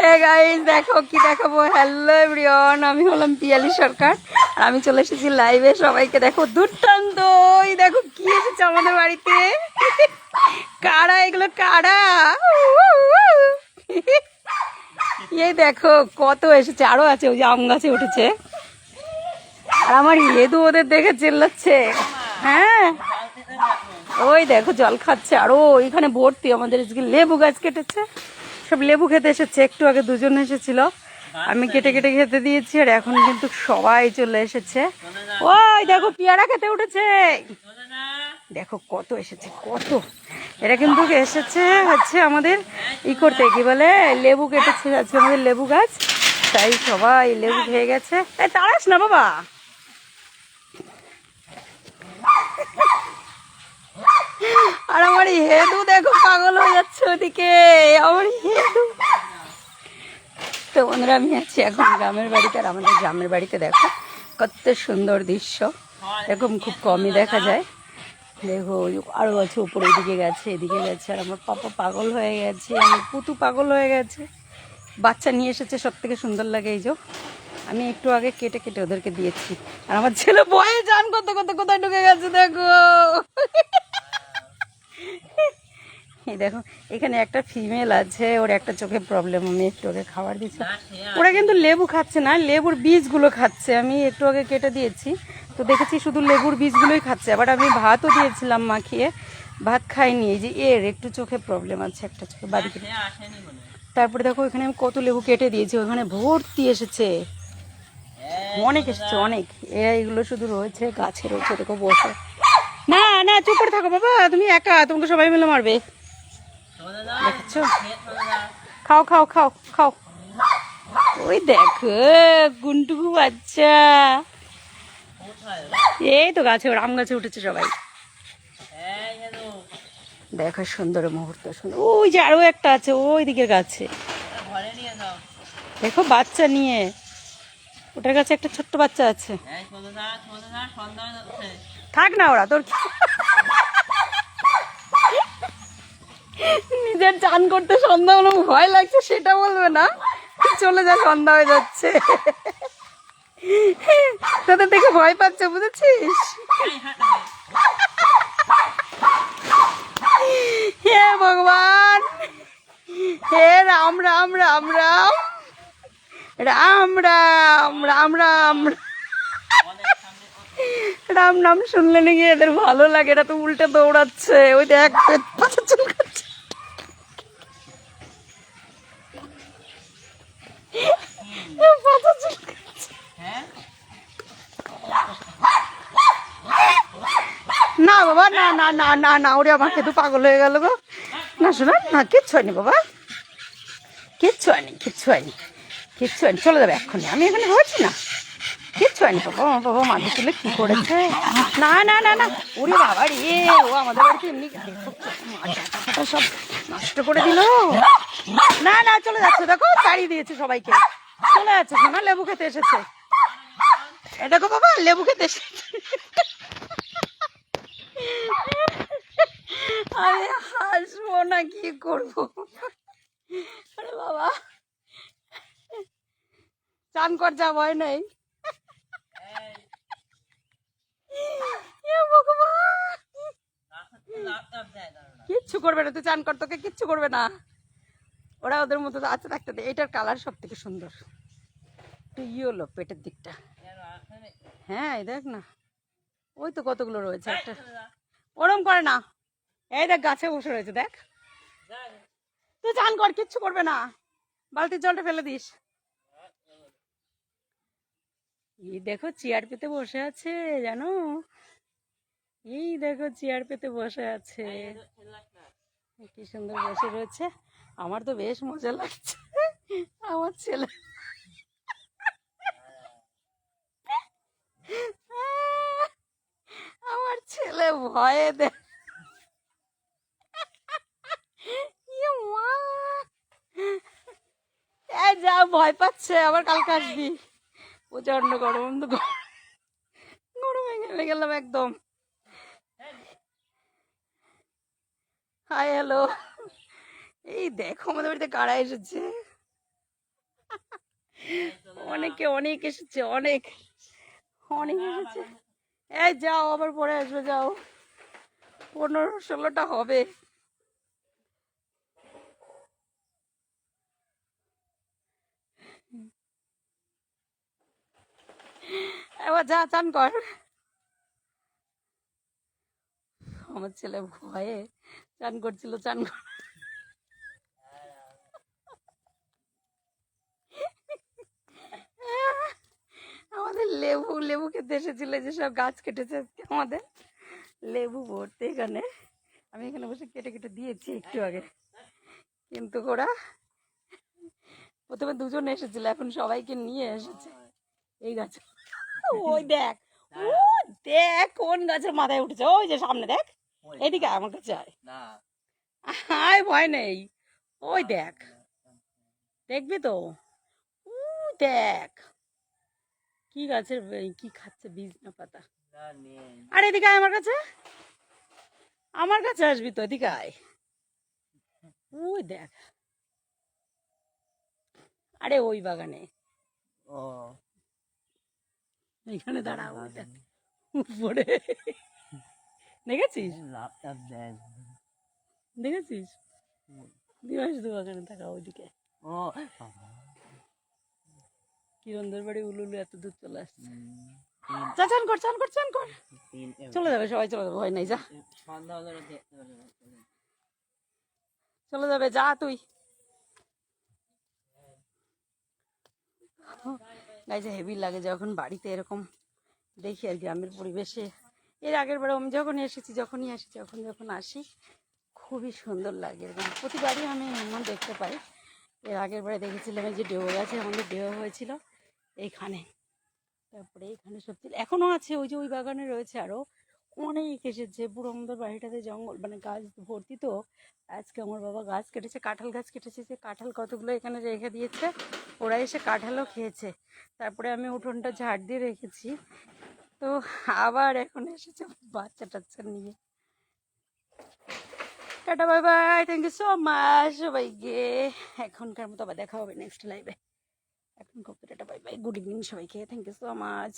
Hey guys দেখো কি দেখাবো। হ্যালো এভরিওয়ান, আমি হলাম পিয়ালি সরকার আর আমি চলে এসেছি লাইভে। সবাইকে দেখো দুর্দান্ত। ওই দেখো কি এসেছে আমাদের বাড়িতে। কারা এগুলো, কারা? এই দেখো কত এসেছে, আরো আছে, ওই যে আম গাছে উঠেছে। আর আমার ইয়েদু ওদের দেখে চিল্লাচ্ছে। হ্যাঁ ওই দেখো জল খাচ্ছে। আরো ওইখানে ভর্তি আমাদের লেবু গাছ কেটেছে, সব লেবু খেতে এসেছে। একটু আগে দুজন এসেছিল, আমি কেটে কেটে খেতে দিয়েছি। আর এখন কিন্তু সবাই চলে এসেছে। ওই দেখো পেয়ারা খেতে উঠেছে। দেখো কত এসেছে, কত। এরা কিন্তু এসেছে হচ্ছে আমাদের ই করতে, কি বলে, লেবু কেটেছে আজকে আমাদের লেবু গাছ, তাই সবাই লেবু খেয়ে গেছে। এই তাড়াস না বাবা। আর আমার হেদু দেখো পাগল হয়ে যাচ্ছে ওদিকে, আমার হেদু। তো বন্ধুরা আমি আছি এখন গ্রামের বাড়িতে। আর আমাদের গ্রামের বাড়িতে দেখো কত সুন্দর দৃশ্য, এরকম খুব কমই দেখা যায়। দেখো আরো আছে, উপরে এদিকে গেছে, এদিকে গেছে। আর আমার পাপা পাগল হয়ে গেছে, আমার পুতু পাগল হয়ে গেছে। বাচ্চা নিয়ে এসেছে, সব থেকে সুন্দর লাগে। এই যে আমি একটু আগে কেটে কেটে ওদেরকে দিয়েছি। আর আমার ছেলে ভয়ে জান কত কত কোথায় ঢুকে গেছে দেখো। এই দেখো এখানে একটা ফিমেল আছে, ওর একটা চোখে প্রবলেম, আমি একটু আগে খাবার দিচ্ছি। ওরা কিন্তু লেবু খাচ্ছে না, লেবুর বীজগুলো খাচ্ছে। আমি একটু আগে কেটে দিয়েছি, তো দেখেছি শুধু লেবুর বীজগুলোই খাচ্ছে। আবার আমি ভাতও দিয়েছিলাম মাখিয়ে, ভাত খাইনি। এই যে এর একটু চোখে প্রবলেম আছে, একটা চোখে বাড়িতে। তারপরে দেখো এখানে আমি কত লেবু কেটে দিয়েছি, ওখানে ভর্তি এসেছে, অনেক এসেছে অনেক। এরা এগুলো শুধু রয়েছে গাছে, রয়েছে দেখো বসে। না না চুপ করে থাকো বাবা, তুমি একা, তোমাকে সবাই মিলে মারবে। দেখেছ, খাও খাও খাও খাও। ওই দেখো গুনটুকু বাচ্চা, এই তো গাছে, ওর আম গাছে উঠেছে সবাই। দেখো সুন্দর মুহূর্ত, সুন্দর। ওই যে আরো একটা আছে ওই দিকের গাছে, দেখো বাচ্চা নিয়ে। ওটার কাছে একটা ছোট্ট বাচ্চা আছে। থাক না, ওরা তোর নিজের চান করতে সন্ধ্যা হলো, ভয় লাগছে সেটা বলবে না, চলে যা, সন্ধ্যা হয়ে যাচ্ছে। তোদের দেখে ভয় পাচ্ছে, বুঝেছিস? হে ভগবান, হে রাম রাম রাম রাম রাম রাম রাম রাম। রাম নাম শুনলে নাকি এদের ভালো লাগে, এটা তো উল্টে দৌড়াচ্ছে। ওই দেখ পাছা চুলকাচ্ছে। পাছা চুলকাচ্ছে। না বাবা, না না না না না, ওরে আমার খেতু পাগল হয়ে গেল গো। না শোনা না, কিচ্ছু হয়নি বাবা, কিচ্ছু হয়নি, কিচ্ছু হয়নি, কিচ্ছু হয়নি, চলে যাবে এক্ষুনি, আমি এখানে রয়েছি না, কিচ্ছু হয়নি বাবা। আমার বাবা মাঝে তুলে কি করেছে? না না না না, ওরে বাবা রে, ও আমাদের বাড়িতে এমনি সব নষ্ট করে দিল। না না চলে যাচ্ছে, দেখো তাড়িয়ে দিয়েছে সবাইকে, চলে যাচ্ছে। শোনা লেবু খেতে এসেছে, এ দেখো বাবা লেবু খেতে এসেছে। আমি হাসবো না কি করবো? আরে বাবা চান কর, যা ভয় নেই। কিচ্ছু করবে না, তুই চান কর, তোকে কিচ্ছু করবে না। ওরা ওদের মতো আছে থাকতে দে। এটার কালার সব থেকে সুন্দর, একটু ইয়েলো পেটের দিকটা। হ্যাঁ এই দেখ না, ওই তো কতগুলো রয়েছে। একটা ওরম করে না, এই দেখ গাছে বসে রয়েছে, দেখ। তুই চান কর, কিচ্ছু করবে না, বালতির জলটা ফেলে দিস। এই দেখো চেয়ার পেতে বসে আছে, জানো? এই দেখো চেয়ার পেতে বসে আছে, কি সুন্দর বসে রয়েছে। আমার তো বেশ মজা লাগছে। আমার ছেলে আমার ছেলে ভয়ে দে, যা ভয় পাচ্ছে, আবার কালকে আসবি। প্রচন্ড গরম, তো গরমে ঘেমে গেলাম একদম। হাই হ্যালো, এই দেখো আমাদের বাড়িতে কারা এসেছে। অনেকে অনেক এসেছে, অনেক অনেক এসেছে। এই যাও, আবার পরে আসবে, যাও। 15-16টা হবে। এবার যা, চান কর। আমার ছেলে ভয়ে চান করছিল, চান কর। আমাদের লেবু লেবু খেতে এসেছিল, যেসব গাছ কেটেছে আজকে আমাদের লেবু ভর্তি এখানে। আমি এখানে বসে কেটে কেটে দিয়েছি একটু আগে, কিন্তু ওরা প্রথমে দুজন এসেছিল, এখন সবাইকে নিয়ে এসেছে এই গাছ। ওই দেখ, ও দেখ কোন গাছের মাথায় উঠেছে, ওই যে সামনে দেখ, এদিকে আয়, আমার কাছে আয়, আয়, ভয় নেই। ওই দেখ, দেখবি তো, দেখ কি গাছের কি খাচ্ছে, বীজ না পাতা। আরে এদিকে আয় আমার কাছে, আমার কাছে আসবি তো, এদিকে আয়। ওই দেখ, আরে ওই বাগানে, এখানে দাঁড়া, ওই দেখ উপরে, দেখেছিস, দেখেছিস দিবাস দু বাগানে থাকা ওইদিকে। কিরণদের বাড়ি উলুলু এত দূর চলে আসছে। যা, চান কর, চান কর, চান কর, চলে যাবে সবাই, চলে যাবে, ভয় নাই, যা চলে যাবে, যা তুই। গাইছে হেভি লাগে যখন বাড়িতে এরকম দেখি আর গ্রামের পরিবেশে। এর আগের বার আমি যখনই এসেছি, যখন আসি খুবই সুন্দর লাগে এরকম, প্রতিবারই আমি এমন দেখতে পাই। এর আগের বারে দেখেছিলাম এই যে ডেউ গাছে আমাদের ডেউ হয়েছিল এইখানে, তারপরে এখানে সব এখনো আছে, ওই যে ওই বাগানে রয়েছে আরো অনেক এসেছে। পুরো আমাদের বাড়িটাতে জঙ্গল, মানে গাছ ভর্তি। তো আজকে আমার বাবা গাছ কেটেছে, কাঁঠাল গাছ কেটেছে, যে কাঁঠাল কতগুলো এখানে রেখে দিয়েছে, ওরা এসে কাঁঠালও খেয়েছে। তারপরে আমি উঠোনটা ঝাড় দিয়ে রেখেছি, তো আবার এখন এসেছে বাচ্চা টাচ্চা নিয়ে। Tata, bye bye, thank you so much সবাইকে। এখনকার মতো আবার দেখা হবে নেক্সট লাইভে। এখন খুব tata, bye by, good evening সবাইকে, থ্যাংক ইউ সো মাচ।